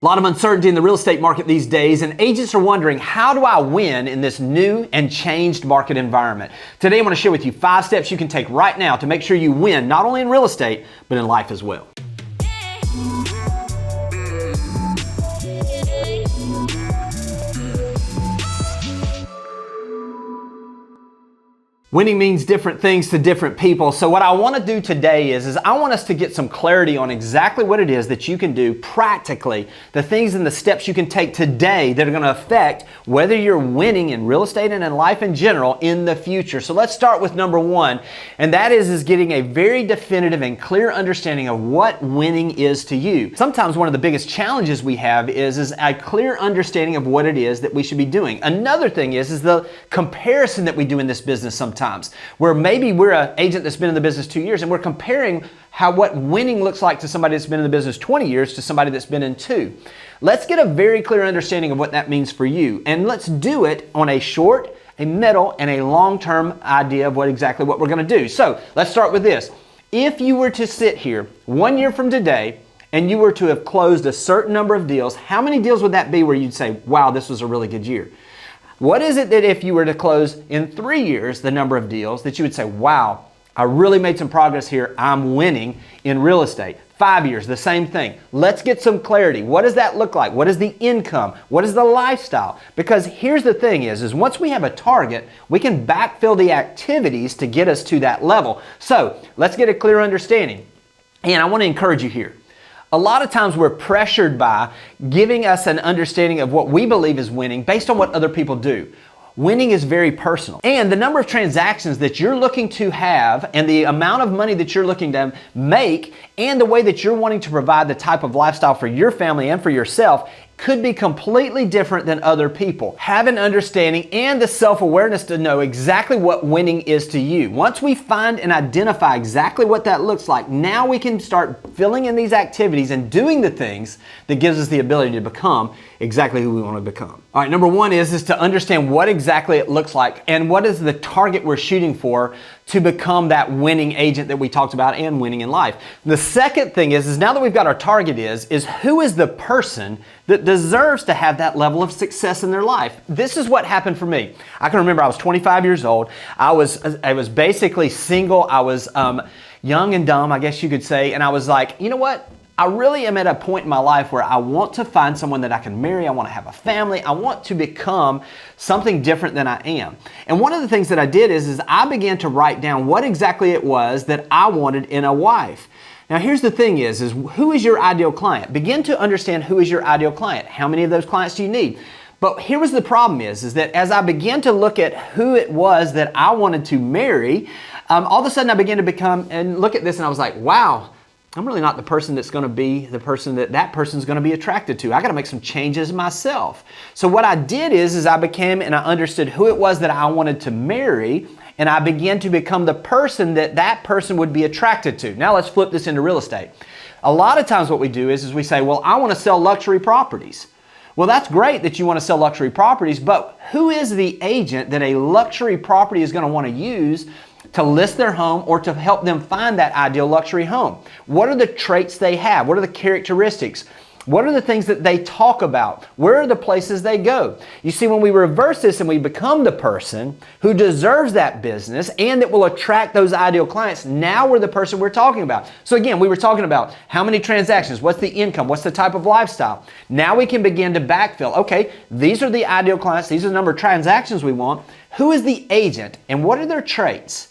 A lot of uncertainty in the real estate market these days, and agents are wondering, how do I win in this new and changed market environment? Today I want to share with you 5 steps you can take right now to make sure you win not only in real estate, but in life as well. Winning means different things to different people. So what I want to do today is I want us to get some clarity on exactly what it is that you can do practically, the things and the steps you can take today that are going to affect whether you're winning in real estate and in life in general in the future. So let's start with number 1, and that is getting a very definitive and clear understanding of what winning is to you. Sometimes one of the biggest challenges we have is a clear understanding of what it is that we should be doing. Another thing is the comparison that we do in this business sometimes, where maybe we're an agent that's been in the business 2 years and we're comparing what winning looks like to somebody that's been in the business 20 years to somebody that's been in 2. Let's get a very clear understanding of what that means for you, and let's do it on a short, a middle, and a long-term idea of exactly what we're going to do. So let's start with this. If you were to sit here 1 year from today and you were to have closed a certain number of deals, how many deals would that be where you'd say, wow, this was a really good year? What is it that if you were to close in 3 years the number of deals that you would say, wow, I really made some progress here, I'm winning in real estate? 5 years, the same thing. Let's get some clarity. What does that look like? What is the income? What is the lifestyle? Because here's the thing is once we have a target, we can backfill the activities to get us to that level. So let's get a clear understanding. And I want to encourage you here. A lot of times we're pressured by giving us an understanding of what we believe is winning based on what other people do. Winning is very personal. And the number of transactions that you're looking to have and the amount of money that you're looking to make and the way that you're wanting to provide the type of lifestyle for your family and for yourself could be completely different than other people. Have an understanding and the self-awareness to know exactly what winning is to you. Once we find and identify exactly what that looks like, now we can start filling in these activities and doing the things that gives us the ability to become exactly who we want to become. All right, number 1 is to understand what exactly it looks like and what is the target we're shooting for to become that winning agent that we talked about and winning in life. The second thing is now that we've got our target is who is the person that deserves to have that level of success in their life. This is what happened for me. I can remember I was 25 years old. I was basically single. I was young and dumb, I guess you could say. And I was like, you know what? I really am at a point in my life where I want to find someone that I can marry. I want to have a family. I want to become something different than I am. And one of the things that I did is I began to write down what exactly it was that I wanted in a wife. Now here's the thing is who is your ideal client? Begin to understand who is your ideal client. How many of those clients do you need? But here was the problem is that as I began to look at who it was that I wanted to marry, all of a sudden I began to become and look at this and I was like, wow, I'm really not the person that's going to be the person that person's going to be attracted to. I got to make some changes myself. So what I did is I became and I understood who it was that I wanted to marry, and I began to become the person that person would be attracted to. Now let's flip this into real estate. A lot of times what we do is we say, well, I want to sell luxury properties. Well, that's great that you want to sell luxury properties, but who is the agent that a luxury property is going to want to use to list their home or to help them find that ideal luxury home? What are the traits they have? What are the characteristics? What are the things that they talk about? Where are the places they go? You see, when we reverse this and we become the person who deserves that business and that will attract those ideal clients, now we're the person we're talking about. So again, we were talking about how many transactions, what's the income, what's the type of lifestyle. Now we can begin to backfill. Okay, these are the ideal clients, these are the number of transactions we want. Who is the agent and what are their traits?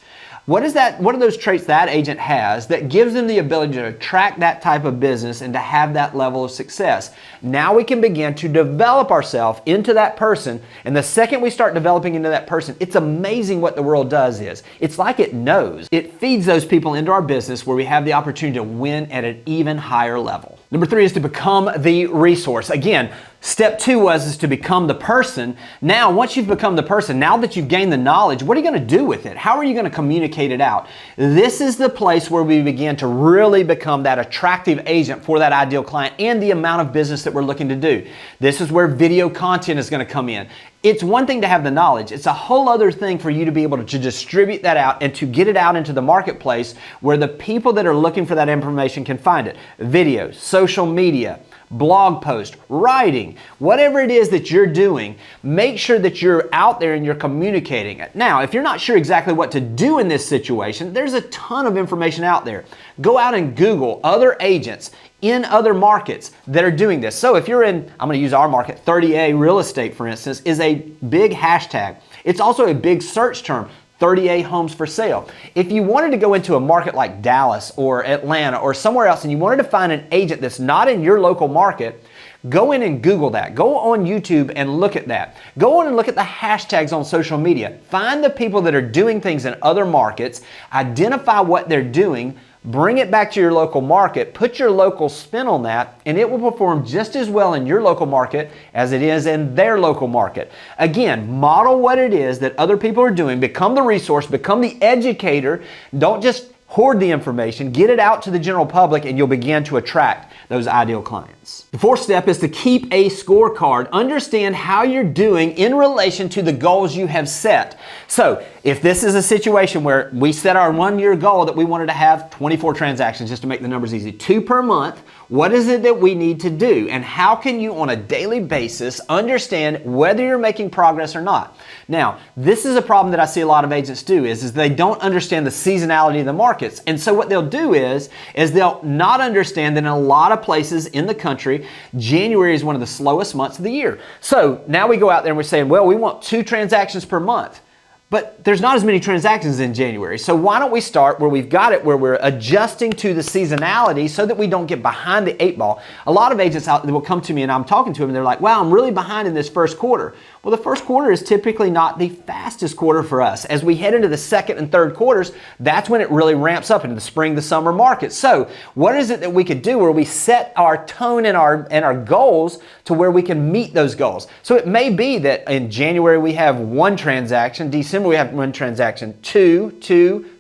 What are those traits that agent has that gives them the ability to attract that type of business and to have that level of success? Now we can begin to develop ourselves into that person, and the second we start developing into that person, it's amazing what the world does is. It's like it knows. It feeds those people into our business where we have the opportunity to win at an even higher level. Number 3 is to become the resource. Again, step 2 is to become the person. Now, once you've become the person, now that you've gained the knowledge, what are you going to do with it? How are you going to communicate it out? This is the place where we begin to really become that attractive agent for that ideal client and the amount of business that we're looking to do. This is where video content is going to come in. It's one thing to have the knowledge. It's a whole other thing for you to be able to distribute that out and to get it out into the marketplace where the people that are looking for that information can find it. Videos, social media, blog post, writing, whatever it is that you're doing, make sure that you're out there and you're communicating it. Now, if you're not sure exactly what to do in this situation, there's a ton of information out there. Go out and Google other agents in other markets that are doing this. So if you're in, I'm going to use our market, 30A real estate, for instance, is a big hashtag. It's also a big search term, 30A homes for sale. If you wanted to go into a market like Dallas or Atlanta or somewhere else and you wanted to find an agent that's not in your local market, go in and Google that. Go on YouTube and look at that. Go on and look at the hashtags on social media. Find the people that are doing things in other markets, identify what they're doing, bring it back to your local market, put your local spin on that, and it will perform just as well in your local market as it is in their local market. Again, model what it is that other people are doing, become the resource, become the educator. Don't just hoard the information, get it out to the general public, and you'll begin to attract those ideal clients. The fourth step is to keep a scorecard. Understand how you're doing in relation to the goals you have set. So if this is a situation where we set our 1-year goal that we wanted to have 24 transactions, just to make the numbers easy, 2 per month, what is it that we need to do? And how can you on a daily basis understand whether you're making progress or not? Now, this is a problem that I see a lot of agents do is they don't understand the seasonality of the markets. And so what they'll do is they'll not understand that in a lot of places in the country, January is one of the slowest months of the year. So now we go out there and we're saying, well, we want 2 transactions per month. But there's not as many transactions in January. So why don't we start where we've got it, where we're adjusting to the seasonality so that we don't get behind the 8 ball. A lot of agents out there will come to me and I'm talking to them and they're like, wow, I'm really behind in this first quarter. Well, the first quarter is typically not the fastest quarter for us. As we head into the second and third quarters, that's when it really ramps up into the spring, the summer market. So what is it that we could do where we set our tone and our goals to where we can meet those goals? So it may be that in January we have 1 transaction, December we have 1 transaction, 2,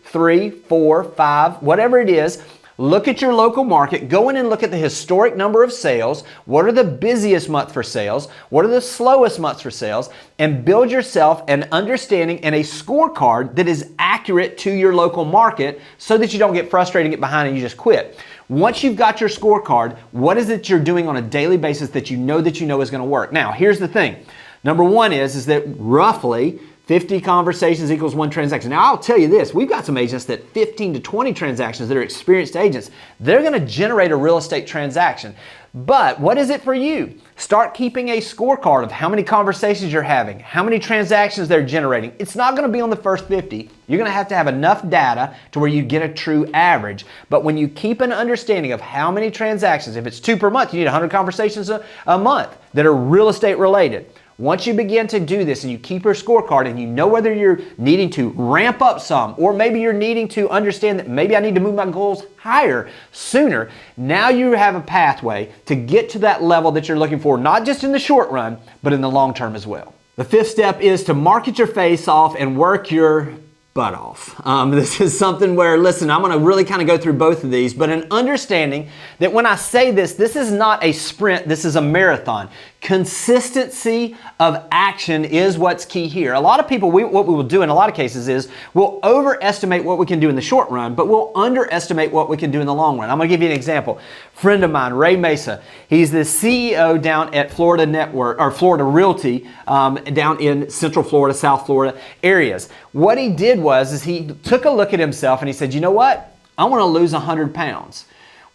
3, 4, 5, whatever it is. Look at your local market, go in and look at the historic number of sales. What are the busiest months for sales? What are the slowest months for sales? And build yourself an understanding and a scorecard that is accurate to your local market so that you don't get frustrated and get behind and you just quit. Once you've got your scorecard, what is it you're doing on a daily basis that you know is going to work? Now, here's the thing. Number 1 is that roughly 50 conversations equals 1 transaction. Now, I'll tell you this, we've got some agents that 15 to 20 transactions that are experienced agents, they're going to generate a real estate transaction. But what is it for you? Start keeping a scorecard of how many conversations you're having, how many transactions they're generating. It's not going to be on the first 50. You're going to have enough data to where you get a true average. But when you keep an understanding of how many transactions, if it's 2 per month, you need 100 conversations a month that are real estate related. Once you begin to do this and you keep your scorecard and you know whether you're needing to ramp up some or maybe you're needing to understand that maybe I need to move my goals higher sooner, now you have a pathway to get to that level that you're looking for, not just in the short run, but in the long term as well. The 5th step is to market your face off and work your butt off. This is something where, listen, I'm going to really kind of go through both of these, but an understanding that when I say this is not a sprint, this is a marathon. Consistency of action is what's key here. A lot of people, what we will do in a lot of cases is we'll overestimate what we can do in the short run, but we'll underestimate what we can do in the long run. I'm going to give you an example. Friend of mine, Ray Mesa, he's the CEO down at Florida Network, or Florida Realty, down in Central Florida, South Florida areas. What he did was he took a look at himself and he said, you know what? I want to lose 100 pounds.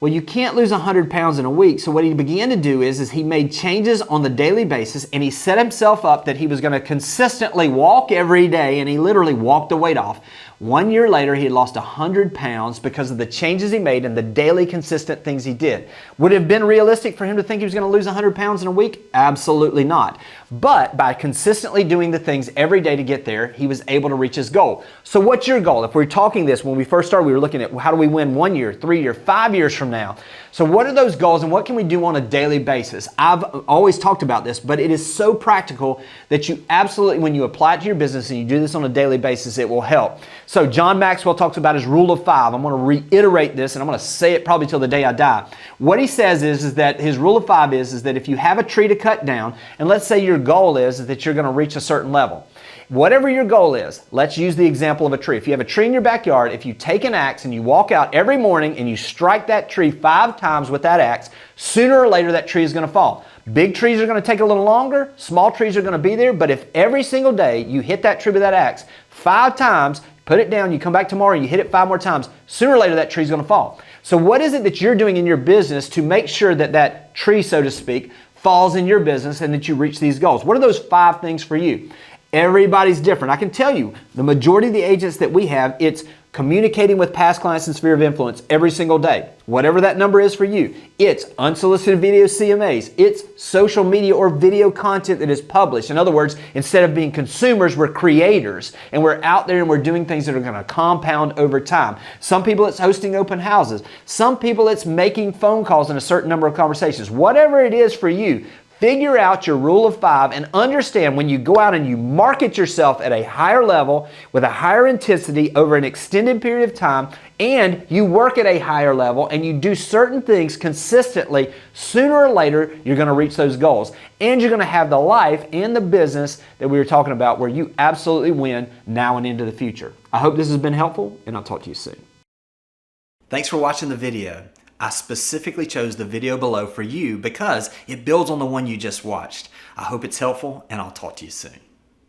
Well, you can't lose 100 pounds in a week. So what he began to do is he made changes on the daily basis and he set himself up that he was going to consistently walk every day, and he literally walked the weight off. 1 year later, he had lost 100 pounds because of the changes he made and the daily consistent things he did. Would it have been realistic for him to think he was going to lose 100 pounds in a week? Absolutely not. But by consistently doing the things every day to get there, he was able to reach his goal. So what's your goal? If we're talking this, when we first started, we were looking at how do we win 1 year, 3 year, 5 years from now. So what are those goals and what can we do on a daily basis? I've always talked about this, but it is so practical that you absolutely, when you apply it to your business and you do this on a daily basis, it will help. So So John Maxwell talks about his rule of 5. I'm going to reiterate this, and I'm going to say it probably till the day I die. What he says is that his rule of 5 is that if you have a tree to cut down, and let's say your goal is that you're going to reach a certain level. Whatever your goal is, let's use the example of a tree. If you have a tree in your backyard, if you take an axe and you walk out every morning and you strike that tree 5 times with that axe, sooner or later that tree is going to fall. Big trees are going to take a little longer, small trees are going to be there, but if every single day you hit that tree with that axe 5 times, put it down, you come back tomorrow and you hit it 5 more times, sooner or later that tree is going to fall. So what is it that you're doing in your business to make sure that that tree, so to speak, falls in your business and that you reach these goals? What are those 5 things for you? Everybody's different. I can tell you, the majority of the agents that we have, it's communicating with past clients in sphere of influence every single day. Whatever that number is for you. It's unsolicited video CMAs. It's social media or video content that is published. In other words, instead of being consumers, we're creators. And we're out there and we're doing things that are going to compound over time. Some people it's hosting open houses. Some people it's making phone calls in a certain number of conversations. Whatever it is for you, figure out your rule of 5 and understand when you go out and you market yourself at a higher level with a higher intensity over an extended period of time, and you work at a higher level and you do certain things consistently, sooner or later you're going to reach those goals. And you're going to have the life and the business that we were talking about where you absolutely win now and into the future. I hope this has been helpful, and I'll talk to you soon. Thanks for watching the video. I specifically chose the video below for you because it builds on the one you just watched. I hope it's helpful, and I'll talk to you soon.